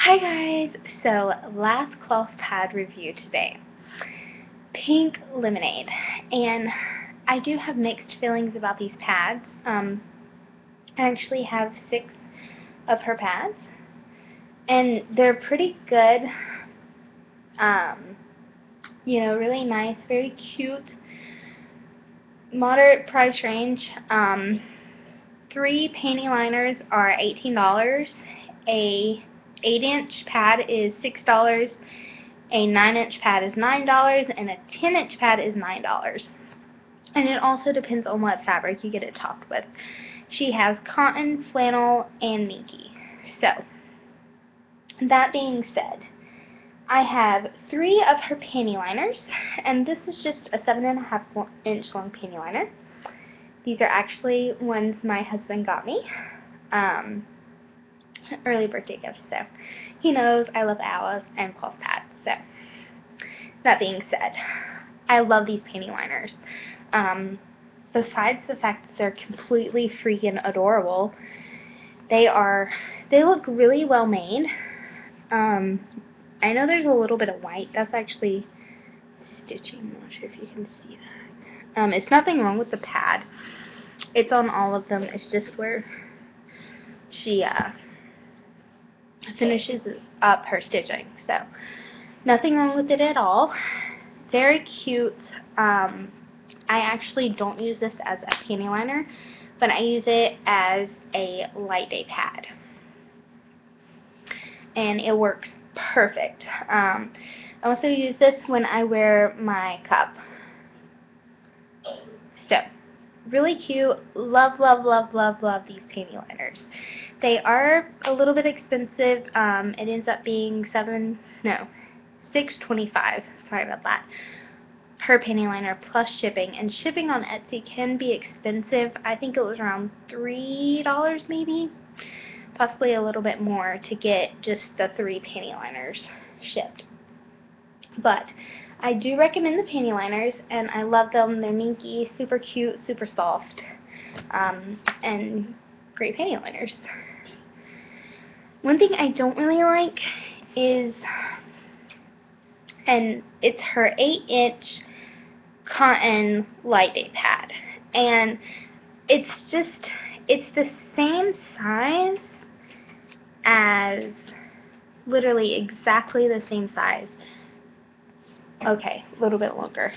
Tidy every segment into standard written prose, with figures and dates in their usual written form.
Hi guys! So, last cloth pad review today. Pink Lemonade. And I do have mixed feelings about these pads. I actually have 6 of her pads. And they're pretty good. Really nice, very cute, moderate price range. 3 panty liners are $18. A 8-inch pad is $6. A 9-inch pad is $9, and a 10-inch pad is $9. And it also depends on what fabric you get it topped with. She has cotton, flannel, and minky. So, that being said, I have 3 of her panty liners, and this is just a 7.5-inch long panty liner. These are actually ones my husband got me. Early birthday gift, so he knows I love owls and cloth pads. So, that being said, I love these panty liners. Besides the fact that they're completely freaking adorable, they look really well made. I know there's a little bit of white. That's actually stitching. I'm not sure if you can see that. It's nothing wrong with the pad. It's on all of them. It's just where she finishes up her stitching. So, nothing wrong with it at all. Very cute. I actually don't use this as a panty liner, but I use it as a light day pad. And it works perfect. I also use this when I wear my cup. So, really cute. Love, love, love, love, love these panty liners. They are a little bit expensive. It ends up being $6.25. Sorry about that. Per panty liner plus shipping, and shipping on Etsy can be expensive. I think it was around $3 maybe, possibly a little bit more to get just the 3 panty liners shipped. But I do recommend the panty liners, and I love them. They're minky, super cute, super soft, and great panty liners. One thing I don't really like is, and it's her 8-inch cotton light day pad, and it's the same size as, literally exactly the same size, okay, a little bit longer,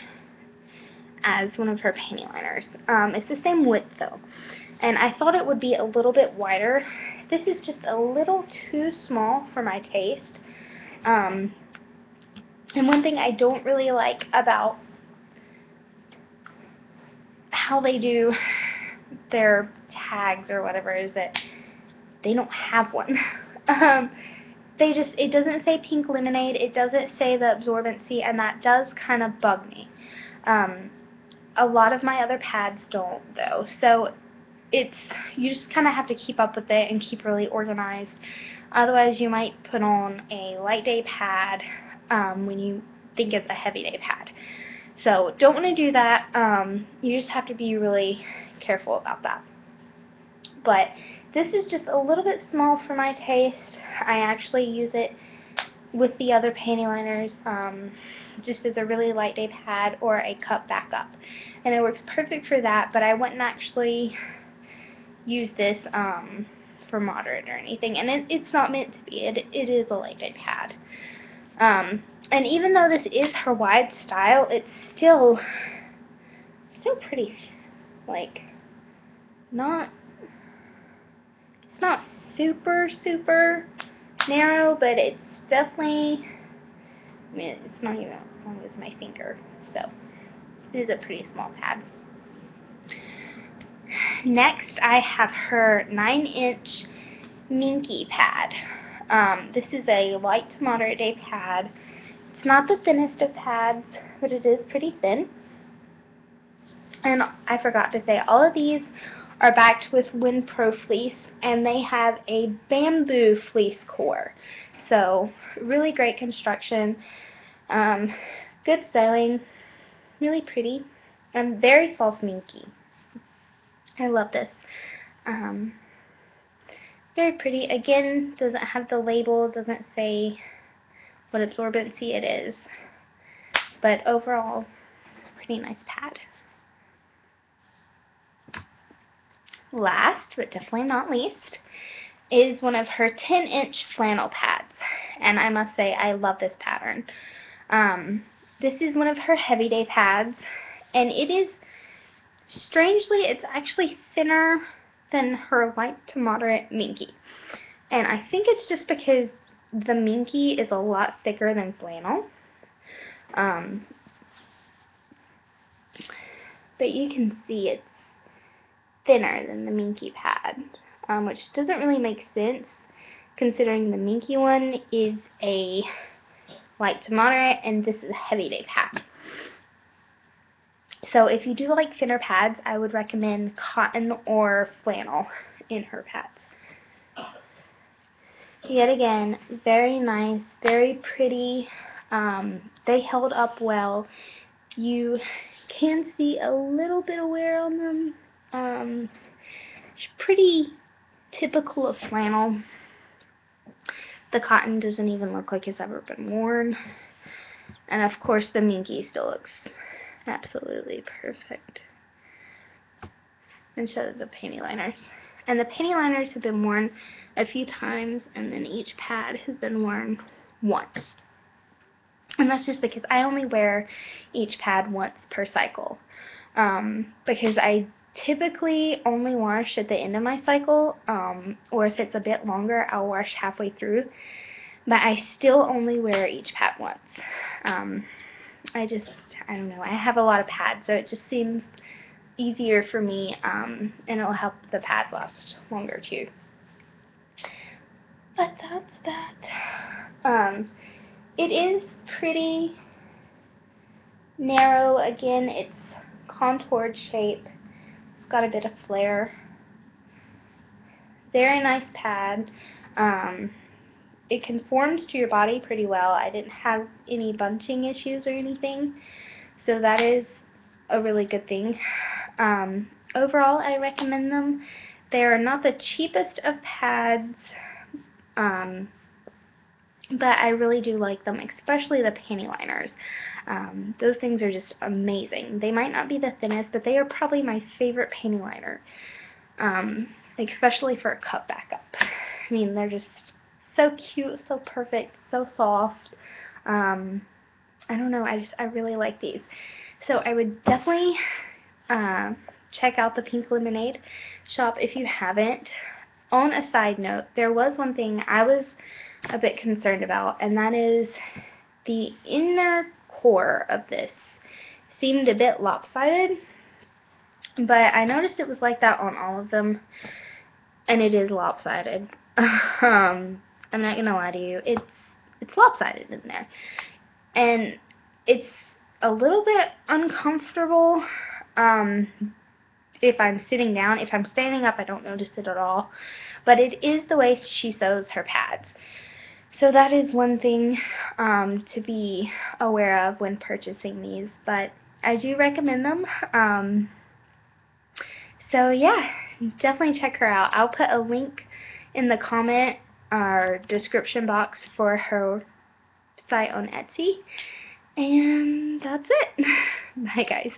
as one of her panty liners. It's the same width though, and I thought it would be a little bit wider. This is just a little too small for my taste. And one thing I don't really like about how they do their tags or whatever is that they don't have one. It doesn't say Pink Lemonade, it doesn't say the absorbency, and that does kind of bug me. A lot of my other pads don't though, so you just kind of have to keep up with it and keep really organized. Otherwise you might put on a light day pad when you think it's a heavy day pad. So don't want to do that. You just have to be really careful about that. But this is just a little bit small for my taste. I actually use it with the other panty liners just as a really light day pad or a cup backup. And it works perfect for that, but I wouldn't actually use this for moderate or anything. And it's not meant to be. It is a light day pad. And even though this is her wide style, it's still pretty, like, it's not super, super narrow, but it's definitely, I mean, it's not even as long as my finger, so it is a pretty small pad. Next, I have her 9-inch Minky pad. This is a light to moderate day pad. It's not the thinnest of pads, but it is pretty thin. And I forgot to say, all of these are backed with WindPro fleece, and they have a bamboo fleece core. So, really great construction, good sewing, really pretty, and very soft minky. I love this. Very pretty. Again, doesn't have the label, doesn't say what absorbency it is. But overall, it's a pretty nice pad. Last, but definitely not least, is one of her 10-inch flannel pads. And I must say, I love this pattern. This is one of her heavy day pads, and it is, strangely, it's actually thinner than her light to moderate Minky. And I think it's just because the Minky is a lot thicker than flannel. But you can see it's thinner than the Minky pad, which doesn't really make sense considering the Minky one is a light to moderate and this is a heavy day pad. So if you do like thinner pads, I would recommend cotton or flannel in her pads. Yet again, very nice, very pretty. They held up well. You can see a little bit of wear on them. It's pretty typical of flannel. The cotton doesn't even look like it's ever been worn. And of course the Minky still looks absolutely perfect. And so do the panty liners. And the panty liners have been worn a few times, and then each pad has been worn once. And that's just because I only wear each pad once per cycle. Because I typically only wash at the end of my cycle, or if it's a bit longer, I'll wash halfway through. But I still only wear each pad once. I don't know, I have a lot of pads, so it just seems easier for me, and it'll help the pad last longer too. But that's that. It is pretty narrow. Again, it's contoured shape. It's got a bit of flare. Very nice pad. It conforms to your body pretty well. I didn't have any bunching issues or anything, so that is a really good thing. Overall, I recommend them. They are not the cheapest of pads, but I really do like them, especially the panty liners. Those things are just amazing. They might not be the thinnest, but they are probably my favorite panty liner, especially for a cup backup. I mean, they're just so cute, so perfect, so soft. I don't know, I really like these. So I would definitely check out the Pink Lemonade shop if you haven't. On a side note, there was one thing I was a bit concerned about, and that is the inner core of this seemed a bit lopsided, but I noticed it was like that on all of them, and it is lopsided. I'm not gonna lie to you, it's lopsided in there, and it's a little bit uncomfortable if I'm sitting down. If I'm standing up, I don't notice it at all, but it is the way she sews her pads. So that is one thing to be aware of when purchasing these, but I do recommend them. So yeah, definitely check her out. I'll put a link in the comment or description box for her site on Etsy. And that's it. Bye guys.